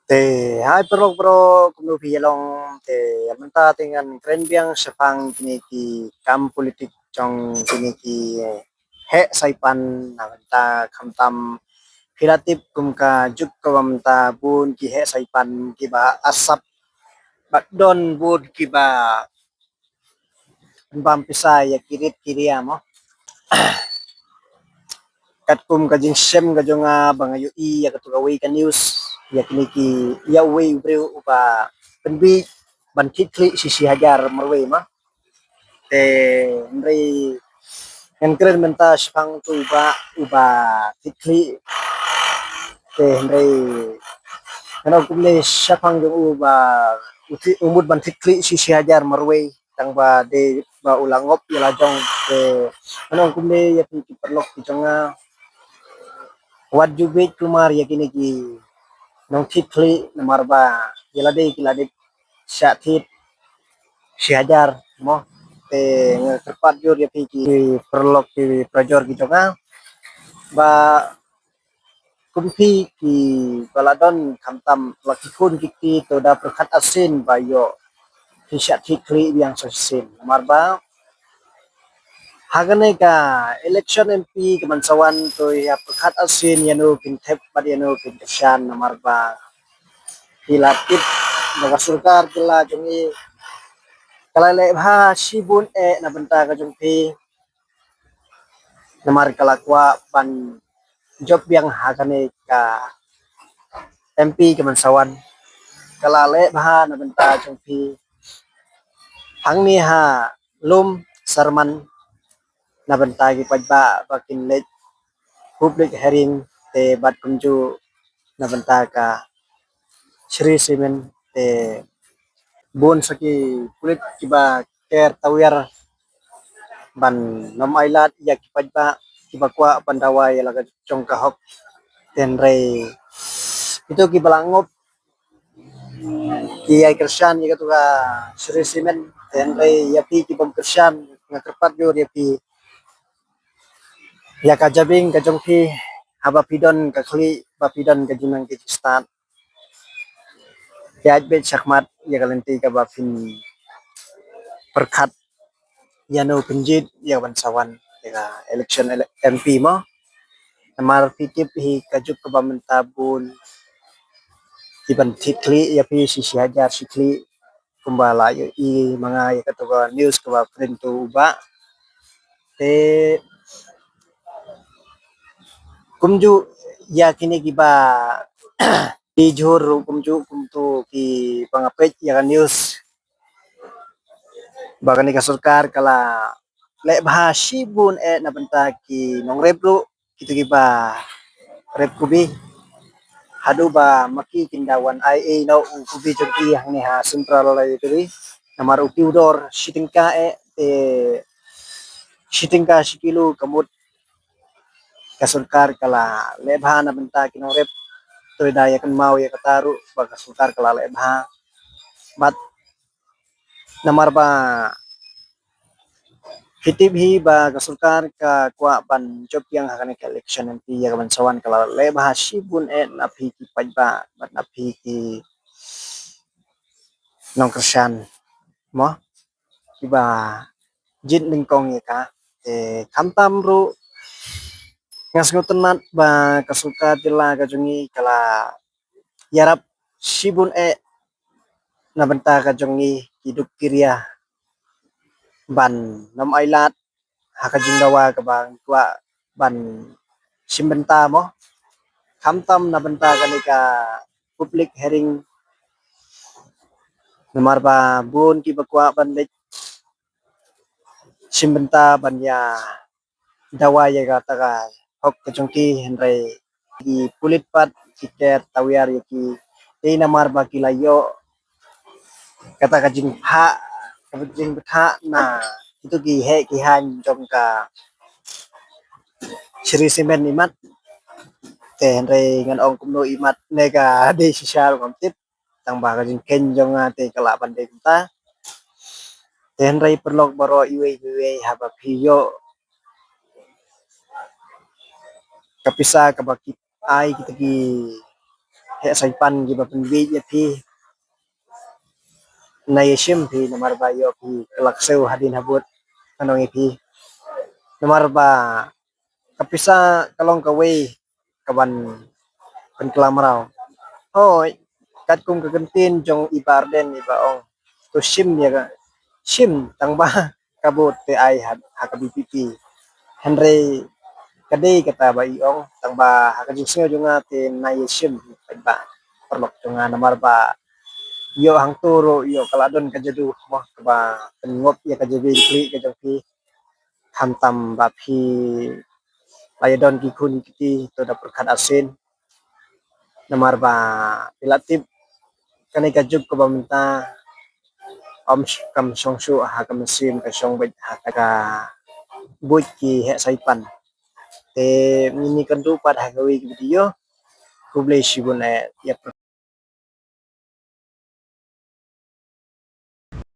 Te hai bro kuno long te menta dengan keren biang sepang kini ki kam politik trong kini ki he saipan na menta kam tam pilatip kum ka juk ka menta bun ki he saipan ki ba asap bak don bun ki ba bam pisai ya kirit kiria mo kat kum ka jing sem ka jonga bangayu I ya ka tugawi ka news ya kini ki ya we bre uba penbi ban kikli sisi hajar marwe ma te mre yang keren mentas pang tu uba kikli te mre ano kumle syapang jong uba uti umud ban kikli sisi hajar marwe tang ba de ba ulangop ya lajong te ano kumle ya pi perlok ki jonga wat jubit kumar ya kini ki nong kikli namar ba kilade syatit si hajar mo te ngekerpat jur ya piki perlok di projor gitu kan ba kumpi ki baladon kamtam laki kun kiki to da perkat asin bayo kisya tikli yang sosin marba hagane ka election MP kemansawan to ya perkat asin yanu pintep bad yanu pintesan marba hilatip baga sulkar kila jongi kalale ha sibun na benta ka jongpi namar kalakwa pan job yang hagane ka MP kemansawan kalale baha na benta jongpi hang ni ha lum sarman na benta gi pajba bakin let public hearing te bat kumju na benta ka Sri Simen te bon saki kulit kiba ker tawir ban nom ailat ya kipajba kiba kwa pandawa ya laga chong kahok tenre itu kibalangop ki ay kersan ya katuga Sri Simen tenre ya pi kibom kersan ngakerpat yo ya pi ya kajabing kajong pi haba pidon kakli bapidon kajunang kijistan ya bet sakmat ya kalenti ka bapin perkat ya no penjit ya bansawan ya election MP mo namar pitip hi kajuk ke bamentabun iban tikli ya pi sisi hajar sikli kumbala yo I mga ya katuga news ka ba printo uba te kumju ya kini giba di jur kumju kumtu ki pangapet ya news bagani ka surkar kala le bahasibun na benta ki nong repro kita giba rep kubi hadu ba maki kindawan IA no kubi jogi hang ni ha central la yuri namar uti udor shitingka sikilu kamut kasurkar kala lebha na benta kinong rep to daya kan mau ya kataru baga surkar kala lebha bat namar ba hitibhi ba kasurkar ka kwa ban job yang hakane ka election MP ya kamansawan kala lebha sibun na phi ki pajba bat na phi ki nong kersan mo kiba jin lingkong ya ka kamtam ru ngas ngotenat ba kasuka tila kajungi kala yarap sibun na benta kajungi hidup kiria ban nom ailat hakajing dawa ka bang tua ban simbenta mo kamtam na benta kanika public hearing namar ba bun ki bakwa ban lek simbenta ban ya dawa ya kataga hok kajungki henry di kulit pat kiket tawiyar yaki te namar ba kilayo kata kajing betha na itu ki he ki han jong ka Sri Simen imat te henry ngan ong kumno imat nega de sisal komtip tang ba kajing ken jong te kala bande kita te henry perlok baro iwe haba piyo kapisa kabaki ai kita ki he saipan giba penbi ya pi na yeshim pi nomor ba yo pi kelakseu hadin habut anong pi nomor ba kapisa kalong kawe kaban penkelamrau hoi kat kung kagentin jong ibarden ibaong to shim ya ga shim tang ba kabut te ai hakabipipi Henry kadai kata ba iong tang ba hakajing singo junga te na yeshim ba perlok junga nomor ba yo hang turo yo kaladon kajadu mo ba pengop ya kajabi kli kajabi hantam ba phi layadon ki kun kiti to da perkat asin nomor ba pilatip kanai kajub ko ba minta om kam song su ha kam sim ka song bet ha ka buit ki he saipan te mini kan tu pad ha gawi video kublai shibun ya